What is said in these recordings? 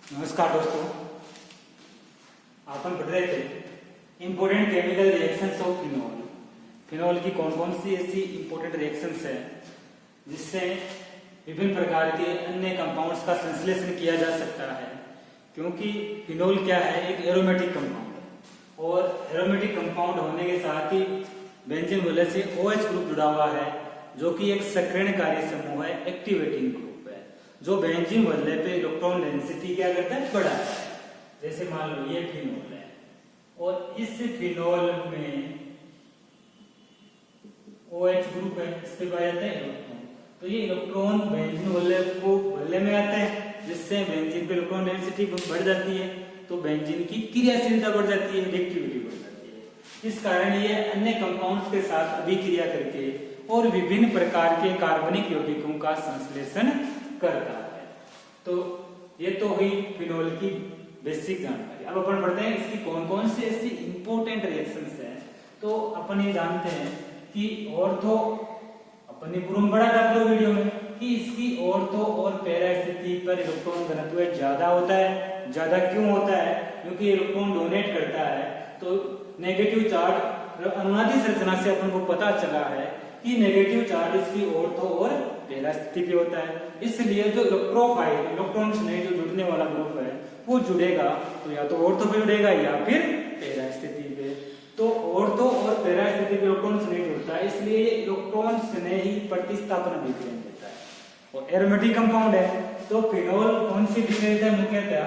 नमस्कार दोस्तों, अपन पढ़ रहे थे important chemical reactions of phenol. Phenol की कौन कौन सी ऐसी इंपोर्टेंट रिएक्शंस है जिससे विभिन्न प्रकार के अन्य कंपाउंड्स का संश्लेषण किया जा सकता है। क्योंकि फिनोल क्या है, एक एरोमेटिक कंपाउंड है और एरोमेटिक कंपाउंड होने के साथ ही बेंजीन वजह से OH ग्रुप जुड़ा हुआ है जो कि एक सक्रियणकारी समूह है, एक्टिवेटिंग ग्रुप है, जो बेंजीन वलय पे इलेक्ट्रॉन डेंसिटी क्या करता है, बढ़ाता है। जैसे मान लो ये फिनोल है और इस फिनोल में OH ग्रुप है, इस पे पाया जाता है इलेक्ट्रॉन। तो ये इलेक्ट्रॉन बेंजीन वलय में आते हैं जिससे बेंजीन पे इलेक्ट्रॉन डेंसिटी बढ़ जाती है, तो बेंजीन की क्रियाशीलता बढ़ जाती है, रिएक्टिविटी बढ़ जाती है। इस कारण ये अन्य कंपाउंड्स के साथ अभिक्रिया करके और विभिन्न प्रकार के कार्बनिक यौगिकों का संश्लेषण करता है। तो ये तो हुई फिनोल की बेसिक जानकारी। अब अपन पढ़ते हैं इसकी कौन कौन सी ऐसी इंपॉर्टेंट रिएक्शंस हैं। तो अपन ये जानते हैं कि ऑर्थो, अपन ने पूर्व में पढ़ा था दो वीडियो में कि इसकी ऑर्थो और पैरा स्थिति पर इलेक्ट्रॉन घनत्व ज्यादा होता है। ज्यादा क्यों होता है? क्योंकि इलेक्ट्रॉन डोनेट करता है, तो नेगेटिव चार्ज अनुनादी संरचना से अपन को पता चला है कि नेगेटिव चार्ज इसकी ऑर्थो और पैरा स्थिति पे होता है। इसलिए जो इलेक्ट्रोफाइल, इलेक्ट्रॉन से जो जुड़ने वाला ग्रुप है वो जुड़ेगा तो या तो ऑर्थो पे जुड़ेगा या फिर पैरा स्थिति पे। तो ऑर्थो और पैरा स्थिति पे इलेक्ट्रॉन से नहीं जुड़ता है, इसलिए ये इलेक्ट्रॉन से ही प्रतिस्थापन अभिक्रिया देता है और एरोमेटिक कंपाउंड है। तो फिनोल कौन सी अभिक्रिया देता है? मुख्यतः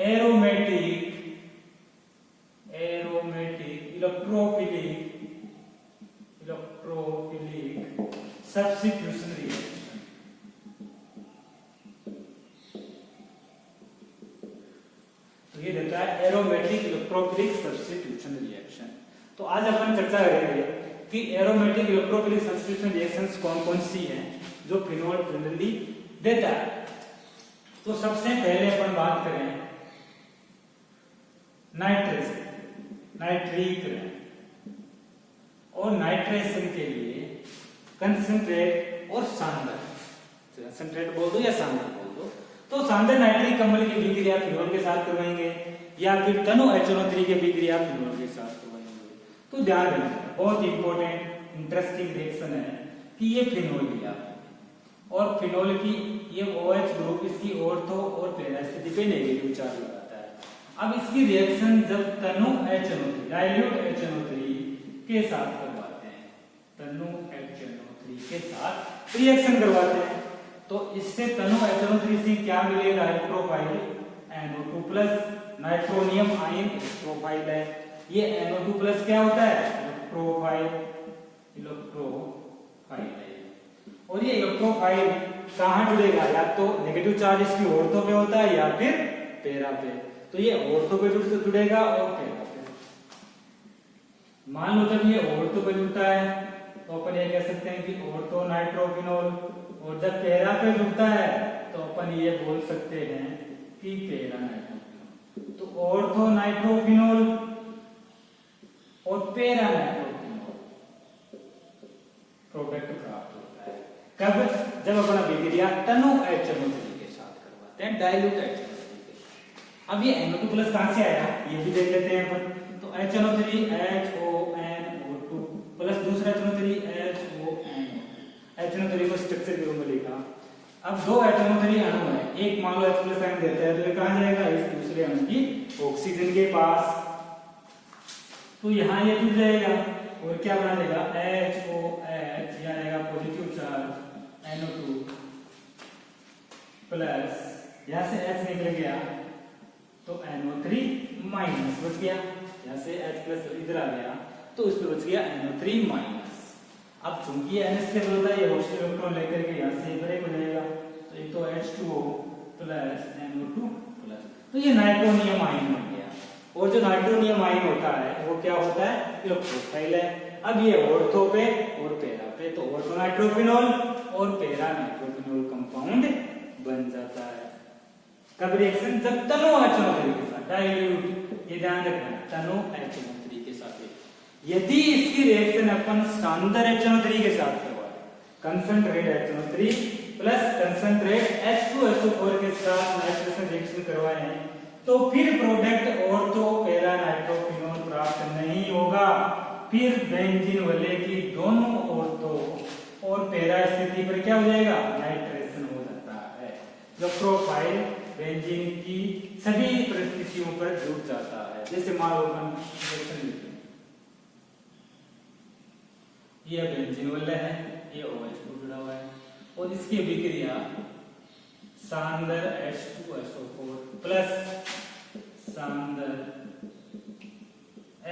एरोमेटिक इलेक्ट्रोफिलिक सब्स्टिट्यूशन रिएक्शन। तो ये देता है एरोमेटिक इलेक्ट्रोफिलिक सब्स्टिट्यूशन रिएक्शन। तो आज अपन चर्चा करेंगे कि एरोमेटिक इलेक्ट्रोफिलिक सब्स्टिट्यूशन रिएक्शंस कौन कौन सी हैं जो फिनोल जनरली देता है। तो सबसे पहले अपन बात करें नाइट्रिक और नाइट्रेशन के लिए कंसंट्रेट और सांद्र, कंसंट्रेट बोल दो या सांद्र बोल दो। तो सांद्र नाइट्रिक अम्ल की अभिक्रिया फिनोल के साथ करवाएंगे या फिर तनु HNO3 की अभिक्रिया फिनोल के साथ करवाएंगे। तो ध्यान रखना, बहुत इंपॉर्टेंट इंटरेस्टिंग रिएक्शन है कि ये फिनोल लिया और फिनोल की ये OH ग्रुप इसकी ऑर्थो और पैरा स्थिति पे नेगेटिव चार्ज लगाता है। अब इसकी रिएक्शन जब तनु HNO3 डाइल्यूट HNO3 के साथ करवाते हैं, तनु HNO3 के साथ रिएक्शन करवाते हैं, तो इससे तनु HNO3 से क्या मिलेगा? Electrophile NO2 plus nitronium ion electrophile है। ये NO2 प्लस क्या होता है? इलेक्ट्रोफाइल है। और ये इलेक्ट्रोफाइल कहां जुड़ेगा? या तो नेगेटिव चार्ज इसकी ऑर्थो पे होता है या फिर पैरा पे। तो ये ऑर्थो पे जुड़ेगा और पैरा पे। मान लो जब ये ऑर्थो पे जुड़ता है तो अपन ये कह सकते हैं कि ऑर्थो नाइट्रोफिनोल, और जब पैरा पे जुड़ता है तो अपन ये बोल सकते हैं कि पैरा नाइट्रोफिनोल। तो ऑर्थो नाइट्रोफिनोल और पैरा नाइट्रोफिनोल प्रोडक्ट प्राप्त होता है। कब? जब अपन अभिक्रिया तनु HNO3 के साथ करवाते हैं, डाइल्यूट HNO3 के साथ। अब ये NO2 प्लस कहां से आया ये भी देख लेते हैं अपन। तो HNO3 HONO2 प्लस दूसरा HNO3 HNO3 को स्ट्रक्चर के रूप में लिखा। अब दो HNO3 अणु है, एक मान लो H प्लस आयन देता है तो ये कहां जाएगा? इस दूसरे अणु की ऑक्सीजन के पास। तो यहां ये जुड़ जाएगा और क्या बना देगा? HOH, यहां आएगा पॉजिटिव चार्ज NO2 प्लस, यहां से H निकल गया तो NO3 माइनस बच गया। यहां से H प्लस इधर आ गया तो उस पे बच गया NO3 माइनस। अब चूंकि NH के होता है, ये हॉस्टल इलेक्ट्रॉन लेकर के यहां से ब्रेक हो जाएगा, तो एक तो H2O प्लस NO2 प्लस, तो ये नाइट्रोनियम आयन बन गया। और जो नाइट्रोनियम आयन होता है वो क्या होता है? इलेक्ट्रोफाइल है। अब ये ऑर्थो पे और पैरा पे, तो ऑर्थो नाइट्रोफिनोल और पैरा नाइट्रोफिनोल कंपाउंड बन जाता है। कब रिएक्शन? जब तनु HNO3 के साथ डाइल्यूट, ये ध्यान रखना, तनु HNO3 के साथ। यदि इसकी रिएक्शन अपन सांद्र HNO3 के साथ करवाए, concentrate HNO3 plus concentrate H2SO4 के साथ नाइट्रेशन रिएक्शन करवाए हैं तो फिर प्रोडक्ट ऑर्थो पैरा नाइट्रोफिनोल प्राप्त नहीं होगा। फिर बेंजीन वाले की दोनों ऑर्थो और पैरा स्थिति पर क्या हो जाएगा, नाइट्रेशन हो जाता है। जो प्रोफाइल बेंजीन की सभी परिस्थितियों पर जुड़ जाता है। जैसे मान लो अपन रिएक्शन लेते हैं, ये बेंजीन वाला है, ये OH जुड़ा हुआ है और इसकी अभिक्रिया सांद्र H2SO4 प्लस सांद्र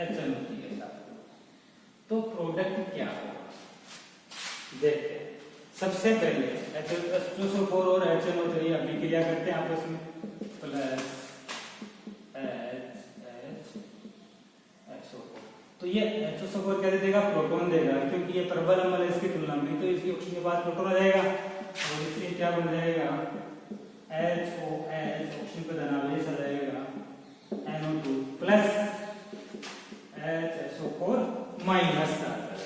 HNO3 के साथ, तो प्रोडक्ट क्या होगा देखते हैं। सबसे पहले H2SO4 और HNO3 अभिक्रिया करते हैं आपस में, प्लस HSO4, तो ये H2SO4 क्या देगा, प्रोटॉन देगा, क्योंकि ये प्रबल अम्ल है इसकी तुलना में, तो इसकी ऑक्सीजन के पास प्रोटॉन आ जाएगा और इससे क्या बन जाएगा, HOH ऑक्सीजन का धनावेश आ जाएगा NO2 प्लस HSO4 माइनस आ जाएगा,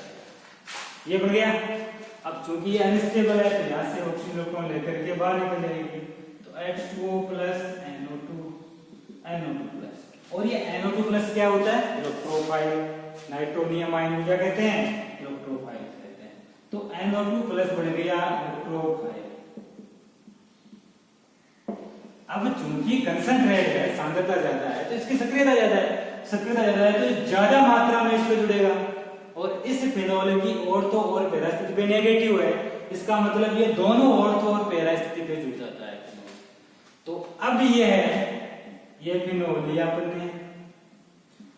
ये बन गया। अब चूंकि ये अनस्टेबल है तो यहाँ से ऑक्सीजन इलेक्ट्रॉन लेकर के बाहर निकल जाएगी, तो H2O प्लस NO2 प्लस, और ये NO2 प्लस क्या होता है, इलेक्ट्रोफाइल। नाइट्रोनियम आयन क्या कहते हैं, इलेक्ट्रोफाइल कहते हैं। तो NO2 प्लस बन गया इलेक्ट्रोफाइल। अब चूंकि कंसंट्रेट है, सांद्रता ज्यादा है, तो इसकी सक्रियता ज्यादा है, सक्रियता ज्यादा है तो ज्यादा मात्रा में इसमें जुड़ेगा, और इस फिनोल की ऑर्थो और पैरा स्थिति पे नेगेटिव है, इसका मतलब ये दोनों ऑर्थो और पैरा स्थिति पे जुड़ जाता है। तो अब ये है, ये फिनोल लिया अपन ने,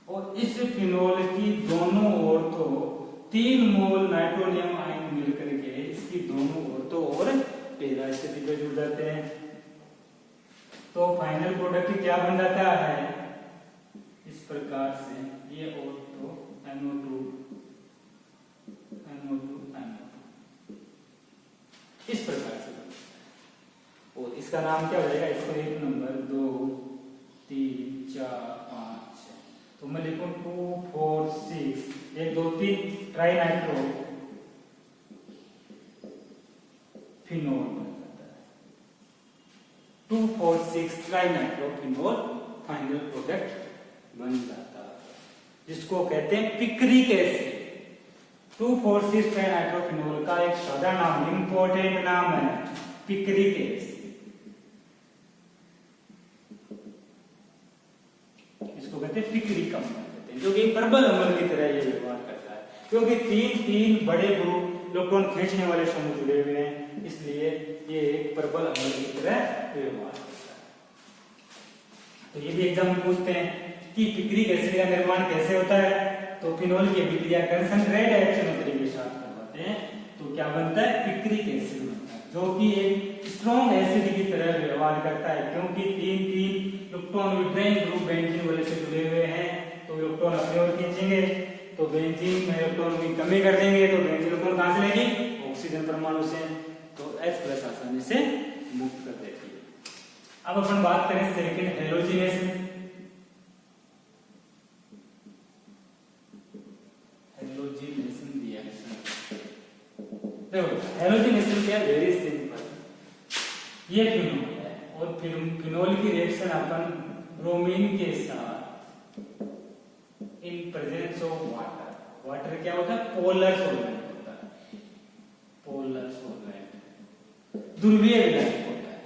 और इस फिनोल की दोनों ऑर्थो 3 मोल नाइट्रोनियम आयन मिलकर के इसकी दोनों ऑर्थो और पैरा स्थिति पे जुड़ जाते हैं। तो फाइनल प्रोडक्ट क्या बन जाता है, इस प्रकार से, ये ऑर्थो NO2 इस प्रकार से, और इसका नाम क्या हो जाएगा, इसको 1 नंबर 2 3 4 5 6, तो मैं लिखूं 2 4 6 1 2 3 ट्राई नाइट्रो फिनोल बन जाता है। 2 4 6 tri nitro phenol final product बन जाता है, जिसको कहते हैं पिक्रिक एसिड। 2,4,6 ट्राइनाइट्रोफिनोल का एक सादा नाम, इंपॉर्टेंट नाम है, पिक्रिक एसिड। इसको कहते हैं पिक्रिक अम्ल कहते हैं, जो कि प्रबल अम्ल की तरह ये व्यवहार करता है, क्योंकि तीन बड़े ग्रुप इलेक्ट्रॉन खींचने वाले समूह जुड़े हुए हैं, इसलिए ये एक प्रबल अम्ल की तरह व्यवहार करता है। तो ये भी एग्जाम में पूछते हैं कि पिक्रिक एसिड का निर्माण कैसे होता है, तो फिनोल की अभिक्रिया कंसंट्रेट HNO3 के साथ करवाते हैं तो क्या बनता है, पिक्रिक एसिड बनता है, जो कि एक स्ट्रॉन्ग एसिड की तरह व्यवहार करता है, क्योंकि तीन इलेक्ट्रॉन विड्रॉइंग ग्रुप बेंजीन वाले से जुड़े हुए हैं, तो इलेक्ट्रॉन अपनी ओर खींचेंगे, तो बेंजीन में इलेक्ट्रॉन की कमी कर देंगे, तो बेंजीन इलेक्ट्रॉन कहां से लेगी, ऑक्सीजन परमाणु से, तो H+ आसानी से मुक्त कर देती है। अब अपन बात करें सेकंड हेलोजिनेशन। देखो हेलोजिनेशन क्या, वेरी सिंपल, ये फिनोल है और फिनोल की रिएक्शन अपन ब्रोमीन के साथ in presence of water, water क्या होता है, पोलर सॉल्वेंट होता है, पोलर सॉल्वेंट ध्रुवीय विलायक होता है।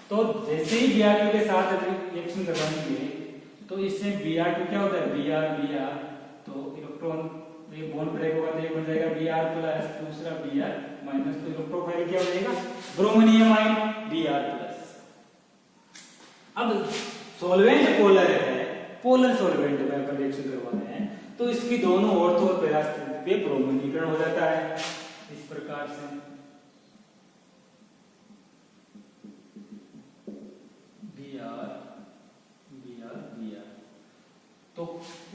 तो जैसे ही Br2 के साथ रिएक्शन करवाएंगे तो इससे Br2 क्या होता है, Br, तो इलेक्ट्रॉन ये बॉन्ड ब्रेक होगा तो ये बन जाएगा Br प्लस, दूसरा Br माइनस, तो इलेक्ट्रोफाइल क्या हो जाएगा, ब्रोमोनियम आयन Br प्लस। अब सॉल्वेंट पोलर है, पोलर सॉल्वेंट में अपन रिएक्शन करवा रहे हैं, तो इसकी दोनों ऑर्थो और पैरा स्थिति पे ब्रोमोनीकरण हो जाता है इस प्रकार से। Br, तो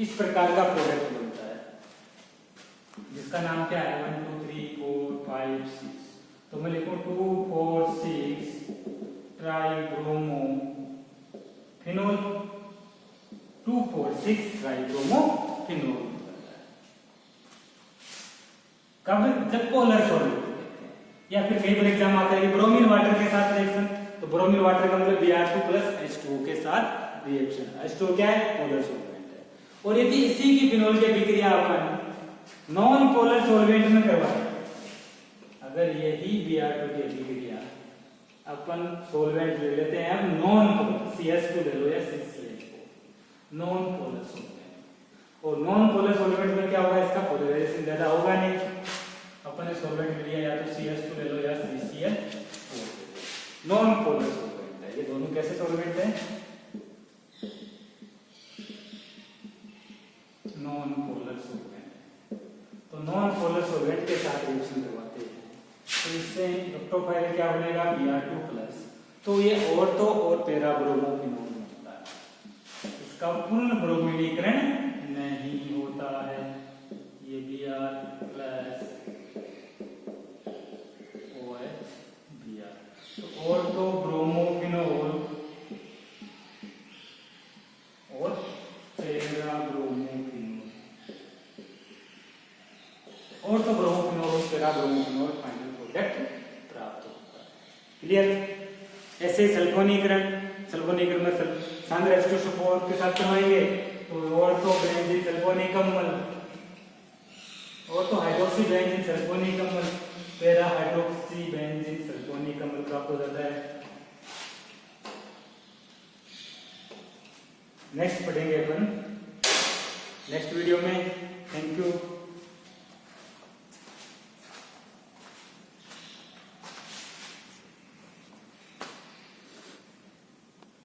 इस प्रकार का प्रोडक्ट बनता है, जिसका नाम क्या है, 1 2 3 4 5 6, तो मैं लिखूं 2 4 6 ट्राइब्रोमो फिनोल, 2 4 6 ट्राइब्रोमो फिनोल। कब, जब पोलर सॉल्वेंट, या फिर कई बार एग्जाम आता है कि ब्रोमीन वाटर के साथ रिएक्शन, तो ब्रोमीन वाटर का मतलब Br2 प्लस H2O के साथ रिएक्शन। H2O क्या है? पोलर सॉल्वेंट है। और यदि इसी की फिनोल की अभिक्रिया अपन नॉन पोलर सॉल्वेंट में करवाएं, अगर यही Br2 की अभिक्रिया अपन सॉल्वेंट ले लेते हैं, अब नॉन पोलर CH2 ले लो या CCH4, नॉन पोलर सॉल्वेंट, और नॉन पोलर सॉल्वेंट में क्या होगा? इसका पोलराइजेशन ज्यादा होगा नहीं। अपन ने सॉल्वेंट लिया या तो CH2 ले लो या CCH4, नॉन पोलर सॉल्वेंट है। ये दोनों कैसे सॉल्वेंट है? Non polar solvent. तो नॉन पोलर सॉल्वेंट के साथ रिएक्शन करवाते हैं, तो इससे इलेक्ट्रोफाइल क्या बनेगा? Br2 plus. तो ये ऑर्थो और पैरा ब्रोमोफिनोल होता है, इसका पूर्ण ब्रोमीनीकरण नहीं होता है। ये Br प्लस OH Br, तो ऑर्थो ब्रोमोफिनोल और पैरा ब्रोमोफिनोल, ऑर्थो ब्रोमोफिनोल और पैरा ब्रोमोफिनोल फाइनल प्रोडक्ट प्राप्त होता है। क्लियर? ऐसे सल्फोनीकरण में सांद्र H2SO4 के साथ करवाएंगे तो ऑर्थो बेंजीन सल्फोनिकमल, ऑर्थो हाइड्रोक्सी बेंजीन सल्फोनिकमल, पैरा हाइड्रोक्सी बेंजीन सल्फोनिकमल प्राप्त हो जाता है। नेक्स्ट पढ़ेंगे अपन नेक्स्ट वीडियो में। Thank you.